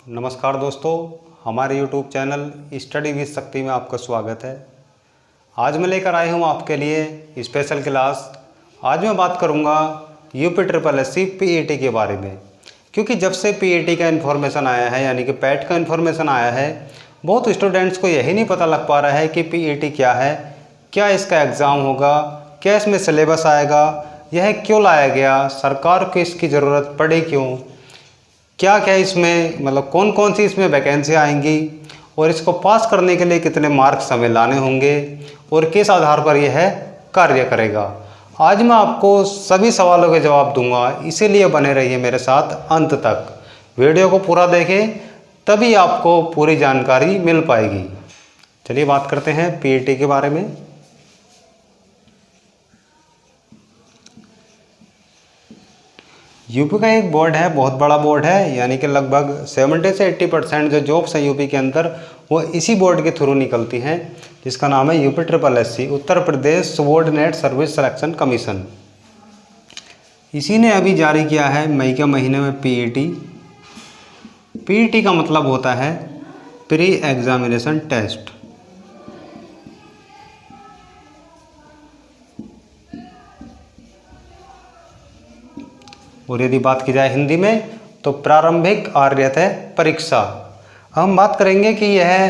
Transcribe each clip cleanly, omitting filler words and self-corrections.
नमस्कार दोस्तों, हमारे YouTube चैनल स्टडी विद शक्ति में आपका स्वागत है। आज मैं लेकर आया हूँ आपके लिए स्पेशल क्लास। आज मैं बात करूँगा UPSSC PET के बारे में, क्योंकि जब से PET का इन्फॉर्मेशन आया है यानी कि पैट का इन्फॉर्मेशन आया है, बहुत स्टूडेंट्स को यही नहीं पता लग पा रहा है कि PET क्या है, क्या इसका एग्ज़ाम होगा, क्या इसमें सिलेबस आएगा, यह क्यों लाया गया, सरकार को इसकी ज़रूरत पड़ी क्यों, क्या क्या इसमें मतलब कौन कौन सी इसमें वैकेंसी आएंगी और इसको पास करने के लिए कितने मार्क्स हमें लाने होंगे और किस आधार पर यह कार्य करेगा। आज मैं आपको सभी सवालों के जवाब दूंगा, इसीलिए बने रहिए मेरे साथ अंत तक। वीडियो को पूरा देखें, तभी आपको पूरी जानकारी मिल पाएगी। चलिए बात करते हैं PET के बारे में। यूपी का एक बोर्ड है, बहुत बड़ा बोर्ड है, यानी कि लगभग 70 से 80% जो जॉब्स हैं यूपी के अंदर वो इसी बोर्ड के थ्रू निकलती हैं, जिसका नाम है UPSSC, Uttar Pradesh subordinate service selection commission. इसी ने अभी जारी किया है मई के महीने में PET। PET का मतलब होता है प्री एग्जामिनेशन टेस्ट। और यदि बात की जाए हिंदी में तो प्रारंभिक आर्यता परीक्षा। हम बात करेंगे कि यह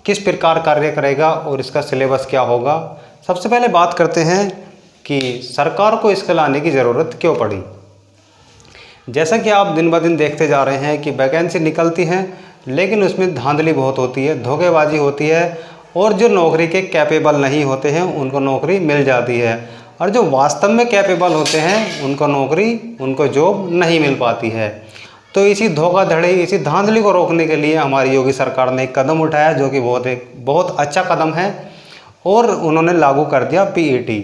किस प्रकार कार्य करेगा और इसका सिलेबस क्या होगा। सबसे पहले बात करते हैं कि सरकार को इसके लाने की ज़रूरत क्यों पड़ी। जैसा कि आप दिन ब दिन देखते जा रहे हैं कि वैकेंसी निकलती हैं, लेकिन उसमें धांधली बहुत होती है, धोखेबाजी होती है, और जो नौकरी के कैपेबल नहीं होते हैं उनको नौकरी मिल जाती है, और जो वास्तव में कैपेबल होते हैं उनको नौकरी, उनको जॉब नहीं मिल पाती है। तो इसी धोखाधड़ी, इसी धांधली को रोकने के लिए हमारी योगी सरकार ने एक कदम उठाया, जो कि बहुत अच्छा कदम है, और उन्होंने लागू कर दिया PET।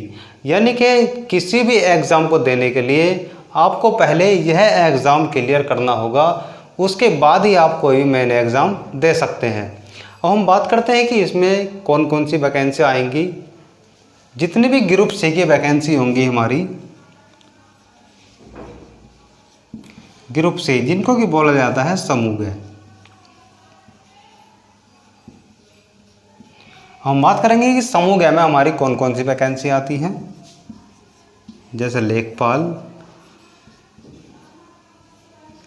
यानी कि किसी भी एग्ज़ाम को देने के लिए आपको पहले यह एग्ज़ाम क्लियर करना होगा, उसके बाद ही आप कोई भी मेन एग्ज़ाम दे सकते हैं। अब हम बात करते हैं कि इसमें कौन कौन सी वैकेंसी आएंगी। जितनी भी ग्रुप C की वैकेंसी होंगी हमारी, ग्रुप C जिनको कि बोला जाता है समूह, हम बात करेंगे कि समूह में हमारी कौन कौन सी वैकेंसी आती हैं। जैसे लेखपाल,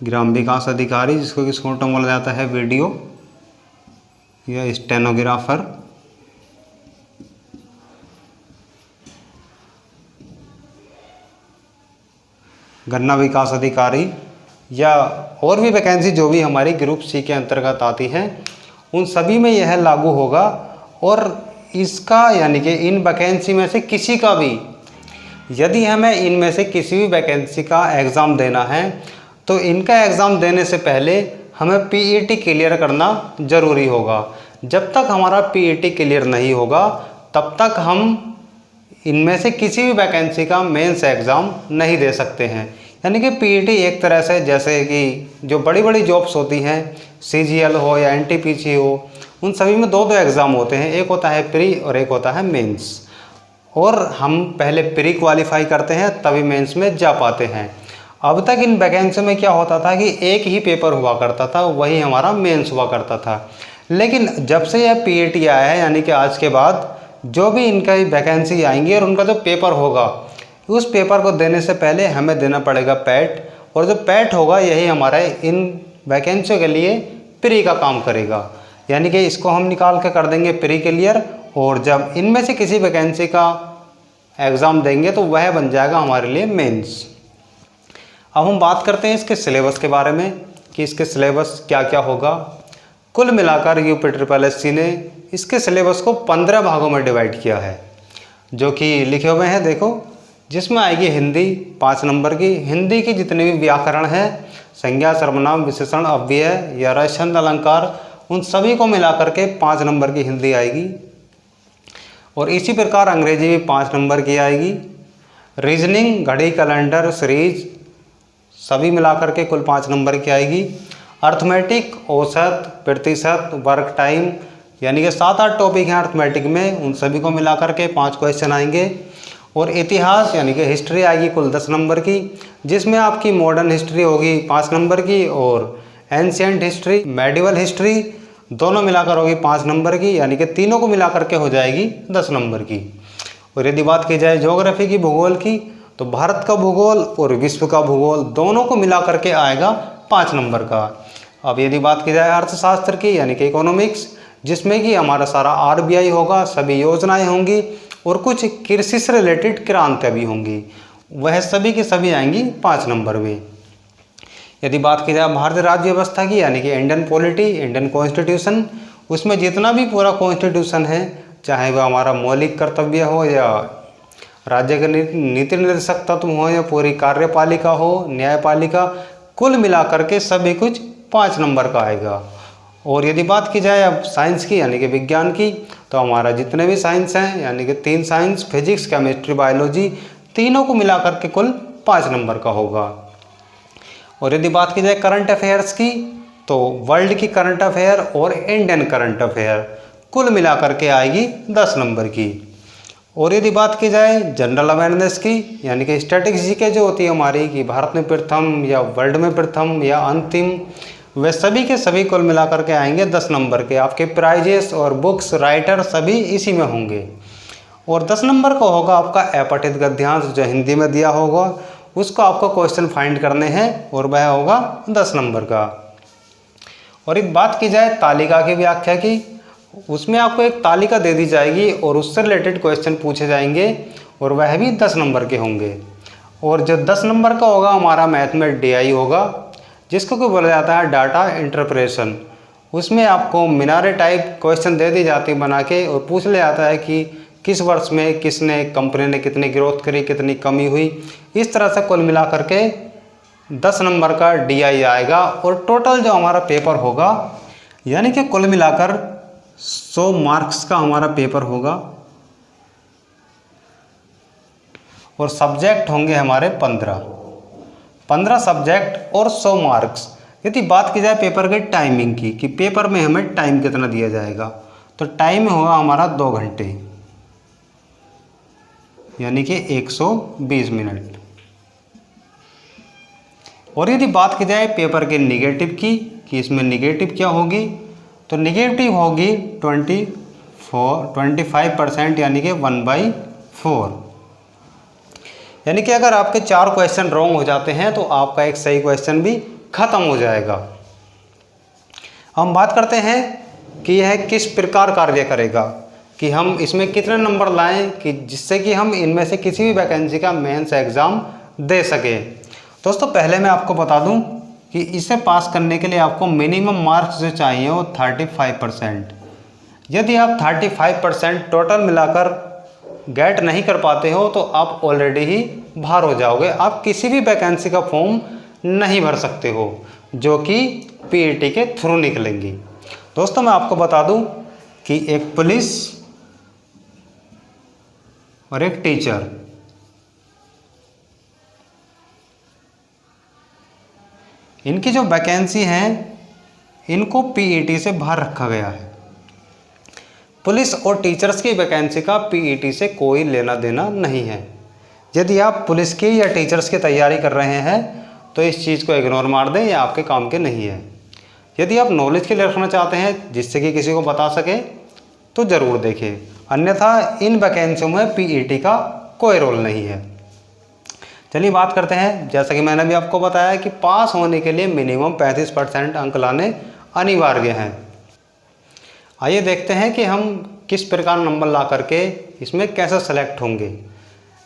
ग्राम विकास अधिकारी जिसको कि शॉर्ट में बोला जाता है वीडियो या स्टेनोग्राफर, गन्ना विकास अधिकारी, या और भी वैकेंसी जो भी हमारी ग्रुप C के अंतर्गत आती हैं, उन सभी में यह लागू होगा। और इसका यानी कि इन वैकेंसी में से किसी का भी, यदि हमें इनमें से किसी भी वैकेंसी का एग्ज़ाम देना है तो इनका एग्ज़ाम देने से पहले हमें PET क्लियर करना ज़रूरी होगा। जब तक हमारा PET क्लियर नहीं होगा तब तक हम इनमें से किसी भी वैकेंसी का मेंस एग्ज़ाम नहीं दे सकते हैं। यानी कि PET एक तरह से, जैसे कि जो बड़ी बड़ी जॉब्स होती हैं, CGL हो या NTPC हो, उन सभी में दो एग्ज़ाम होते हैं, एक होता है प्री और एक होता है मेंस। और हम पहले प्री क्वालिफाई करते हैं तभी मेंस में जा पाते हैं। अब तक इन वैकेंसी में क्या होता था कि एक ही पेपर हुआ करता था, वही हमारा मेंस हुआ करता था। लेकिन जब से यह PET आया है, यानी कि आज के बाद जो भी इनका वैकेंसी आएंगी और उनका जो पेपर होगा, उस पेपर को देने से पहले हमें देना पड़ेगा पैट, और जो पैट होगा यही हमारा इन वैकेंसियों के लिए प्री का काम करेगा। यानी कि इसको हम निकाल के कर देंगे प्री क्लियर, और जब इनमें से किसी वैकेंसी का एग्ज़ाम देंगे तो वह बन जाएगा हमारे लिए मेंस। अब हम बात करते हैं इसके सिलेबस के बारे में कि इसके सिलेबस क्या क्या होगा। कुल मिलाकर UPSSC ने इसके सिलेबस को 15 भागों में डिवाइड किया है, जो कि लिखे हुए हैं देखो। जिसमें आएगी हिंदी 5 नंबर की। हिंदी की जितने भी व्याकरण है, संज्ञा, सर्वनाम, विशेषण, अव्यय या रस, छंद, अलंकार, उन सभी को मिलाकर के 5 नंबर की हिंदी आएगी। और इसी प्रकार अंग्रेजी भी 5 नंबर की आएगी। रीजनिंग, घड़ी, कैलेंडर, सीरीज सभी मिलाकर के कुल 5 नंबर की आएगी। अर्थमेटिक, औसत, प्रतिशत, वर्क टाइम, यानी कि 7-8 टॉपिक हैं अर्थमेटिक में, उन सभी को मिलाकर के 5 क्वेश्चन आएंगे। और इतिहास यानी कि हिस्ट्री आएगी कुल 10 नंबर की, जिसमें आपकी मॉडर्न हिस्ट्री होगी 5 नंबर की, और एंशियंट हिस्ट्री, मेडिवल हिस्ट्री दोनों मिलाकर होगी 5 नंबर की, यानी कि तीनों को मिलाकर के हो जाएगी 10 नंबर की। और यदि बात की जाए ज्योग्राफी की, भूगोल की, तो भारत का भूगोल और विश्व का भूगोल दोनों को मिला करके आएगा 5 नंबर का। अब यदि बात की जाए अर्थशास्त्र की, यानी कि इकोनॉमिक्स, जिसमें कि हमारा सारा RBI होगा, सभी योजनाएं होंगी और कुछ कृषि से रिलेटेड क्रांतियाँ भी होंगी, वह सभी की सभी आएंगी 5 नंबर में। यदि बात की जाए भारतीय राज्य व्यवस्था की, यानी कि इंडियन पॉलिटी, इंडियन कॉन्स्टिट्यूशन, उसमें जितना भी पूरा कॉन्स्टिट्यूशन है, चाहे वह हमारा मौलिक कर्तव्य हो या राज्य के नीति निर्देशक तत्व हो या पूरी कार्यपालिका हो, न्यायपालिका, कुल मिलाकर के सभी कुछ 5 नंबर का आएगा। और यदि बात की जाए अब साइंस की, यानी कि विज्ञान की, तो हमारा जितने भी साइंस हैं, यानी कि 3 साइंस, फिजिक्स, केमिस्ट्री, बायोलॉजी, तीनों को मिलाकर के कुल 5 नंबर का होगा। और यदि बात की जाए करंट अफेयर्स की, तो वर्ल्ड की करंट अफेयर और इंडियन करंट अफेयर कुल मिलाकर के आएगी 10 नंबर की। और यदि बात की जाए जनरल अवेयरनेस की, यानी कि स्टैटिक्स जीके जो होती है हमारी, कि भारत में प्रथम या वर्ल्ड में प्रथम या अंतिम, वे सभी के सभी कुल मिलाकर के आएंगे 10 नंबर के। आपके प्राइजेस और बुक्स, राइटर सभी इसी में होंगे। और 10 नंबर का होगा आपका अपठित गद्यांश, जो हिंदी में दिया होगा, उसको आपको क्वेश्चन फाइंड करने हैं और वह होगा 10 नंबर का। और एक बात की जाए तालिका की व्याख्या की, उसमें आपको एक तालिका दे दी जाएगी और उससे रिलेटेड क्वेश्चन पूछे जाएंगे और वह भी 10 नंबर के होंगे। और जो 10 नंबर का होगा हमारा मैथ में DI होगा, जिसको कोई बोला जाता है डाटा इंटरप्रेशन। उसमें आपको मिनारे टाइप क्वेश्चन दे दी जाती है बना के, और पूछ लिया जाता है कि किस वर्ष में किसने, कंपनी ने कितनी ग्रोथ करी, कितनी कमी हुई। इस तरह से कुल मिला करके 10 नंबर का DI आएगा। और टोटल जो हमारा पेपर होगा, यानी कि कुल मिलाकर 100 मार्क्स का हमारा पेपर होगा और सब्जेक्ट होंगे हमारे 15 सब्जेक्ट और 100 मार्क्स। यदि बात की जाए पेपर के टाइमिंग की, कि पेपर में हमें टाइम कितना दिया जाएगा, तो टाइम होगा हमारा 2 घंटे, यानी कि 120 मिनट। और यदि बात की जाए पेपर के निगेटिव की, कि इसमें निगेटिव क्या होगी, तो निगेटिव होगी 25%, यानी कि 1/4। यानी कि अगर आपके 4 क्वेश्चन रॉन्ग हो जाते हैं तो आपका एक सही क्वेश्चन भी खत्म हो जाएगा। हम बात करते हैं कि यह किस प्रकार कार्य करेगा, कि हम इसमें कितने नंबर लाएं कि जिससे कि हम इनमें से किसी भी वैकेंसी का मेंस एग्ज़ाम दे सकें। दोस्तों पहले मैं आपको बता दूं कि इसे पास करने के लिए आपको मिनिमम मार्क्स जो चाहिए वो 35%। यदि आप 35% टोटल मिलाकर गेट नहीं कर पाते हो तो आप ऑलरेडी ही बाहर हो जाओगे, आप किसी भी वैकेंसी का फॉर्म नहीं भर सकते हो जो कि PET के थ्रू निकलेंगी। दोस्तों मैं आपको बता दूं कि एक पुलिस और एक टीचर, इनकी जो वैकेंसी है इनको PET से बाहर रखा गया है। पुलिस और टीचर्स की वैकेंसी का PET से कोई लेना देना नहीं है। यदि आप पुलिस की या टीचर्स की तैयारी कर रहे हैं तो इस चीज़ को इग्नोर मार दें, ये आपके काम के नहीं है। यदि आप नॉलेज के लिए रखना चाहते हैं जिससे कि किसी को बता सके तो ज़रूर देखें, अन्यथा इन वैकेंसियों में PET का कोई रोल नहीं है। चलिए बात करते हैं, जैसा कि मैंने भी आपको बताया कि पास होने के लिए मिनिमम 35% अंक लाने अनिवार्य हैं। आइए देखते हैं कि हम किस प्रकार नंबर ला करके इसमें कैसे सेलेक्ट होंगे।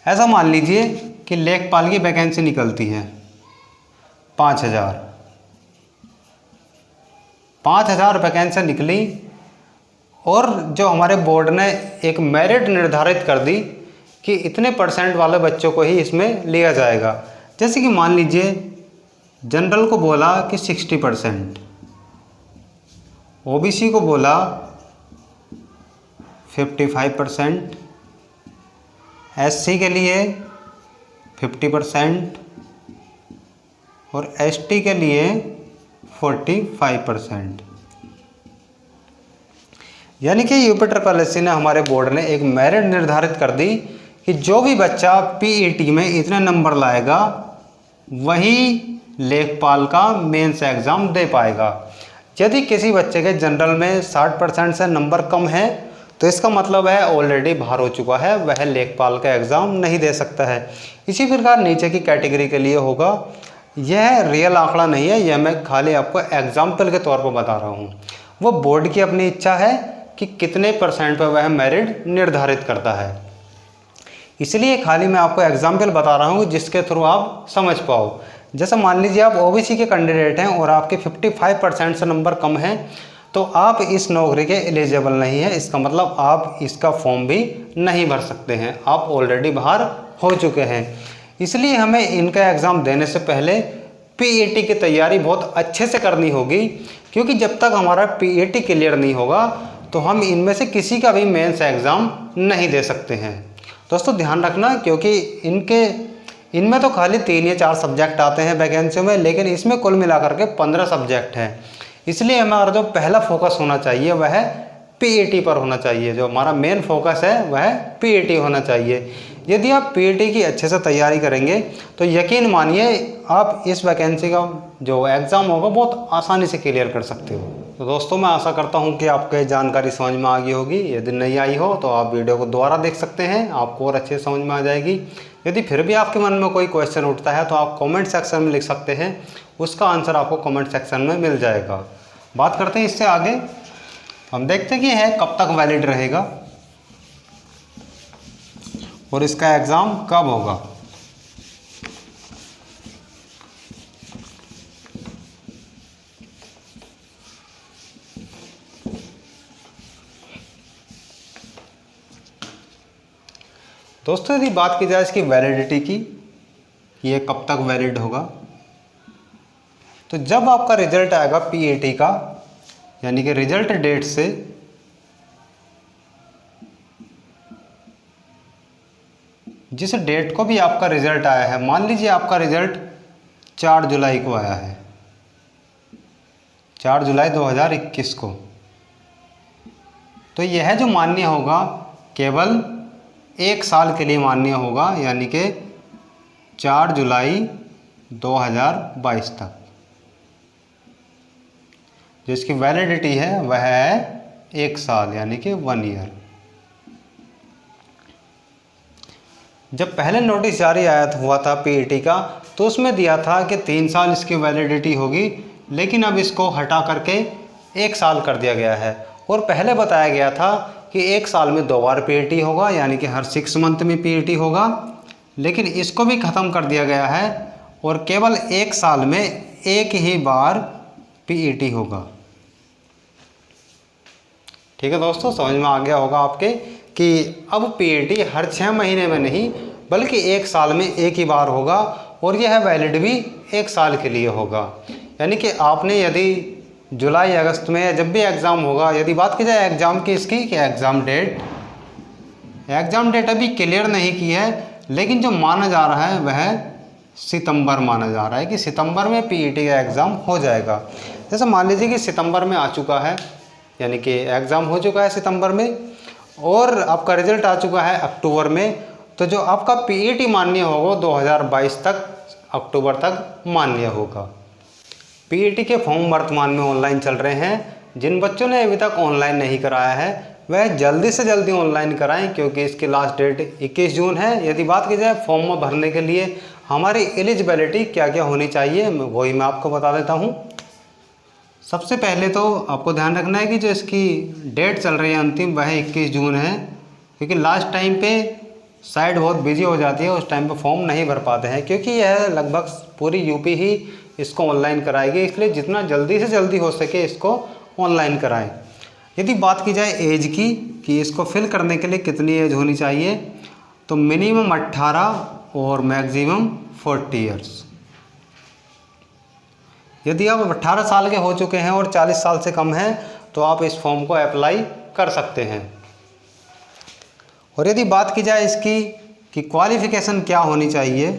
ऐसा मान लीजिए कि लेखपाल की वैकेंसी निकलती है 5000 वैकेंसी निकली और जो हमारे बोर्ड ने एक मेरिट निर्धारित कर दी कि इतने % वाले बच्चों को ही इसमें लिया जाएगा। जैसे कि मान लीजिए जनरल को बोला कि 60%, OBC को बोला 55%, SC के लिए 50% और ST के लिए 45%। यानी कि UPSSC ने, हमारे बोर्ड ने एक मेरिट निर्धारित कर दी कि जो भी बच्चा PET में इतने नंबर लाएगा वही लेखपाल का मेंस एग्ज़ाम दे पाएगा। यदि किसी बच्चे के जनरल में 60% से नंबर कम है तो इसका मतलब है ऑलरेडी बाहर हो चुका है, वह लेखपाल का एग्ज़ाम नहीं दे सकता है। इसी प्रकार नीचे की कैटेगरी के लिए होगा। यह रियल आंकड़ा नहीं है, यह मैं खाली आपको एग्जाम्पल के तौर पर बता रहा हूँ। वो बोर्ड की अपनी इच्छा है कि कितने % पर वह मेरिट निर्धारित करता है, इसलिए खाली मैं आपको एग्जाम्पल बता रहा हूँ जिसके थ्रू आप समझ पाओ। जैसे मान लीजिए आप ओबीसी के कैंडिडेट हैं और आपके 55% से नंबर कम हैं तो आप इस नौकरी के एलिजिबल नहीं हैं, इसका मतलब आप इसका फॉर्म भी नहीं भर सकते हैं, आप ऑलरेडी बाहर हो चुके हैं। इसलिए हमें इनका एग्ज़ाम देने से पहले पीईटी की तैयारी बहुत अच्छे से करनी होगी, क्योंकि जब तक हमारा पीईटी क्लियर नहीं होगा तो हम इनमें से किसी का भी मेंस एग्ज़ाम नहीं दे सकते हैं। दोस्तों ध्यान रखना, क्योंकि इनमें तो खाली 3 या 4 सब्जेक्ट आते हैं वैकेंसियों में, लेकिन इसमें कुल मिलाकर के 15 सब्जेक्ट हैं। इसलिए हमारा जो पहला फोकस होना चाहिए वह पीईटी पर होना चाहिए, जो हमारा मेन फोकस है वह पीईटी होना चाहिए। यदि आप पीईटी की अच्छे से तैयारी करेंगे तो यकीन मानिए आप इस वैकेंसी का जो एग्ज़ाम होगा बहुत आसानी से क्लियर कर सकते हो। तो दोस्तों मैं आशा करता हूँ कि आपको ये जानकारी समझ में आ गई होगी। यदि नहीं आई हो तो आप वीडियो को दोबारा देख सकते हैं, आपको और अच्छे समझ में आ जाएगी। यदि फिर भी आपके मन में कोई क्वेश्चन उठता है तो आप कमेंट सेक्शन में लिख सकते हैं, उसका आंसर आपको कमेंट सेक्शन में मिल जाएगा। बात करते हैं इससे आगे, हम देखते हैं कि यह कब तक वैलिड रहेगा और इसका एग्ज़ाम कब होगा। दोस्तों यदि बात की जाए इसकी वैलिडिटी की, ये कब तक वैलिड होगा, तो जब आपका रिजल्ट आएगा पीईटी का, यानी कि रिजल्ट डेट से जिस डेट को भी आपका रिजल्ट आया है, मान लीजिए आपका रिजल्ट 4 जुलाई को आया है, 4 जुलाई 2021 को, तो यह जो मान्य होगा केवल 1 साल के लिए मान्य होगा, यानी कि 4 जुलाई 2022 तक। जिसकी वैलिडिटी है वह है 1 साल, यानी कि 1 ईयर। जब पहले नोटिस जारी हुआ था पीईटी का, तो उसमें दिया था कि 3 साल इसकी वैलिडिटी होगी, लेकिन अब इसको हटा करके 1 साल कर दिया गया है। और पहले बताया गया था कि 1 साल में 2 बार पीईटी होगा, यानी कि हर 6 मंथ में पीईटी होगा, लेकिन इसको भी ख़त्म कर दिया गया है और केवल 1 साल में 1 ही बार पीईटी होगा। ठीक है दोस्तों, समझ में आ गया होगा आपके कि अब पीईटी हर 6 महीने में नहीं बल्कि 1 साल में 1 ही बार होगा, और यह वैलिड भी 1 साल के लिए होगा। यानी कि आपने यदि जुलाई अगस्त में या जब भी एग्ज़ाम होगा, यदि बात की जाए एग्ज़ाम की इसकी कि एग्ज़ाम डेट अभी क्लियर नहीं की है, लेकिन जो माना जा रहा है वह सितंबर माना जा रहा है कि सितंबर में पीईटी का एग्ज़ाम हो जाएगा। जैसे मान लीजिए कि सितंबर में आ चुका है, यानी कि एग्ज़ाम हो चुका है सितंबर में, और आपका रिज़ल्ट आ चुका है अक्टूबर में, तो जो आपका पीईटी मान्य होगा 2022 तक अक्टूबर तक मान्य होगा। पीईटी के फॉर्म वर्तमान में ऑनलाइन चल रहे हैं। जिन बच्चों ने अभी तक ऑनलाइन नहीं कराया है वह जल्दी से जल्दी ऑनलाइन कराएं, क्योंकि इसकी लास्ट डेट 21 जून है। यदि बात की जाए फॉर्म में भरने के लिए हमारी एलिजिबिलिटी क्या क्या होनी चाहिए, वही मैं आपको बता देता हूँ। सबसे पहले तो आपको ध्यान रखना है कि जो इसकी डेट चल रही है अंतिम, वह 21 जून है, क्योंकि लास्ट टाइम पे साइट बहुत बिजी हो जाती है, उस टाइम पे फॉर्म नहीं भर पाते हैं, क्योंकि यह लगभग पूरी यूपी ही इसको ऑनलाइन कराएगी, इसलिए जितना जल्दी से जल्दी हो सके इसको ऑनलाइन कराएं। यदि बात की जाए एज की कि इसको फिल करने के लिए कितनी एज होनी चाहिए, तो मिनिमम 18 और मैक्सिमम 40 ईयर्स। यदि आप 18 साल के हो चुके हैं और 40 साल से कम हैं तो आप इस फॉर्म को अप्लाई कर सकते हैं। और यदि बात की जाए इसकी कि क्वालिफ़िकेशन क्या होनी चाहिए,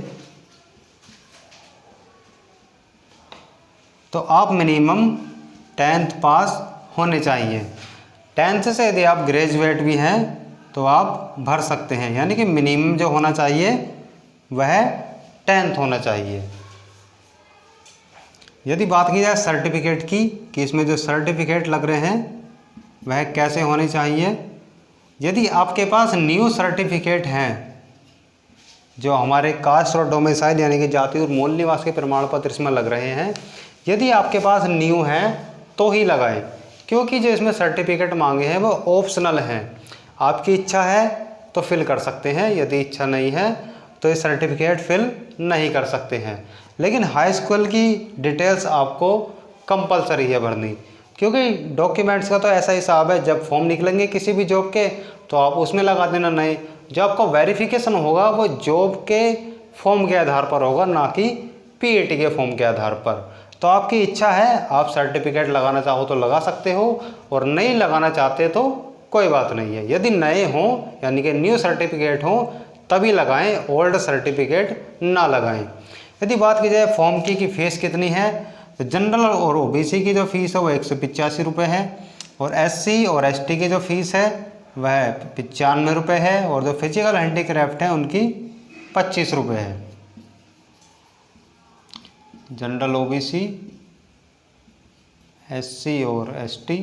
तो आप मिनिमम 10th पास होने चाहिए। 10th से यदि आप ग्रेजुएट भी हैं तो आप भर सकते हैं, यानी कि मिनिमम जो होना चाहिए वह 10th होना चाहिए। यदि बात की जाए सर्टिफिकेट की कि इसमें जो सर्टिफिकेट लग रहे हैं वह कैसे होने चाहिए, यदि आपके पास न्यू सर्टिफिकेट हैं जो हमारे कास्ट और डोमिसाइल यानी कि जाति और मूल निवास के प्रमाण पत्र इसमें लग रहे हैं, यदि आपके पास न्यू हैं तो ही लगाएं, क्योंकि जो इसमें सर्टिफिकेट मांगे हैं वो ऑप्शनल हैं। आपकी इच्छा है तो फिल कर सकते हैं, यदि इच्छा नहीं है तो ये सर्टिफिकेट फिल नहीं कर सकते हैं। लेकिन हाई स्कूल की डिटेल्स आपको कंपलसरी है भरनी, क्योंकि डॉक्यूमेंट्स का तो ऐसा हिसाब है, जब फॉर्म निकलेंगे किसी भी जॉब के तो आप उसमें लगा देना नए। जो आपका वेरिफिकेशन होगा वो जॉब के फॉर्म के आधार पर होगा, ना कि पीएटी के फॉर्म के आधार पर। तो आपकी इच्छा है, आप सर्टिफिकेट लगाना चाहो तो लगा सकते हो, और नहीं लगाना चाहते तो कोई बात नहीं है। यदि नए हों यानी कि न्यू सर्टिफिकेट हों तभी लगाएं, ओल्ड सर्टिफिकेट ना लगाएं। यदि बात की जाए फॉर्म की फीस कितनी है, तो जनरल और ओबीसी की जो फीस है वो 185 रुपये है, और एससी और एसटी की जो फीस है वह 95 रुपये है, और जो फिजिकल हैंडीक्राफ्ट है उनकी 25 रुपये है। जनरल ओबीसी, एससी और एसटी,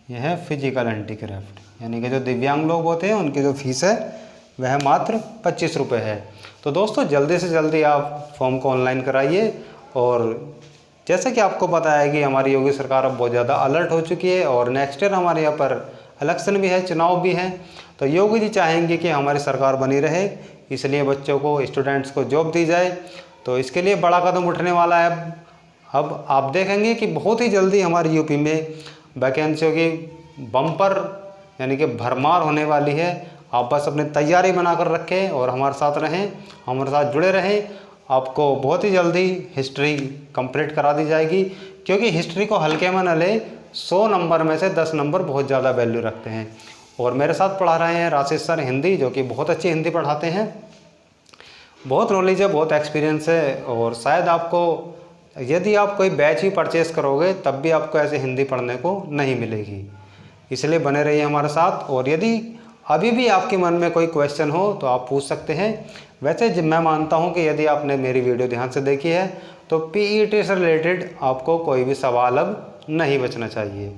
यह है फिजिकल हैंडीक्राफ्ट, यानी कि जो दिव्यांग लोग होते हैं उनकी जो फीस है वह मात्र 25 रुपये है। तो दोस्तों जल्दी से जल्दी आप फॉर्म को ऑनलाइन कराइए। और जैसे कि आपको पता है कि हमारी योगी सरकार अब बहुत ज़्यादा अलर्ट हो चुकी है, और नेक्स्ट ईयर हमारे यहाँ पर इलेक्शन भी है, चुनाव भी है, तो योगी जी चाहेंगे कि हमारी सरकार बनी रहे, इसलिए बच्चों को, स्टूडेंट्स को जॉब दी जाए। तो इसके लिए बड़ा कदम उठने वाला है। अब आप देखेंगे कि बहुत ही जल्दी हमारी यूपी में वैकेंसियों की बम्पर यानी कि भरमार होने वाली है। आप बस अपनी तैयारी बनाकर रखें और हमारे साथ रहें, हमारे साथ जुड़े रहें। आपको बहुत ही जल्दी हिस्ट्री कंप्लीट करा दी जाएगी, क्योंकि हिस्ट्री को हल्के में न ले, 100 नंबर में से 10 नंबर बहुत ज़्यादा वैल्यू रखते हैं। और मेरे साथ पढ़ा रहे हैं राशि सर हिंदी, जो कि बहुत अच्छी हिंदी पढ़ाते हैं, बहुत नॉलेज है, बहुत एक्सपीरियंस है। और शायद आपको, यदि आप कोई बैच ही परचेज़ करोगे तब भी आपको ऐसे हिंदी पढ़ने को नहीं मिलेगी। इसलिए बने रहिए हमारे साथ। और यदि अभी भी आपके मन में कोई क्वेश्चन हो तो आप पूछ सकते हैं। वैसे मैं मानता हूं कि यदि आपने मेरी वीडियो ध्यान से देखी है तो पीईटी से रिलेटेड आपको कोई भी सवाल अब नहीं बचना चाहिए।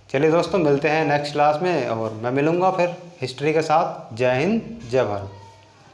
चलिए दोस्तों, मिलते हैं नेक्स्ट क्लास में, और मैं मिलूँगा फिर हिस्ट्री के साथ। जय हिंद, जय भारत।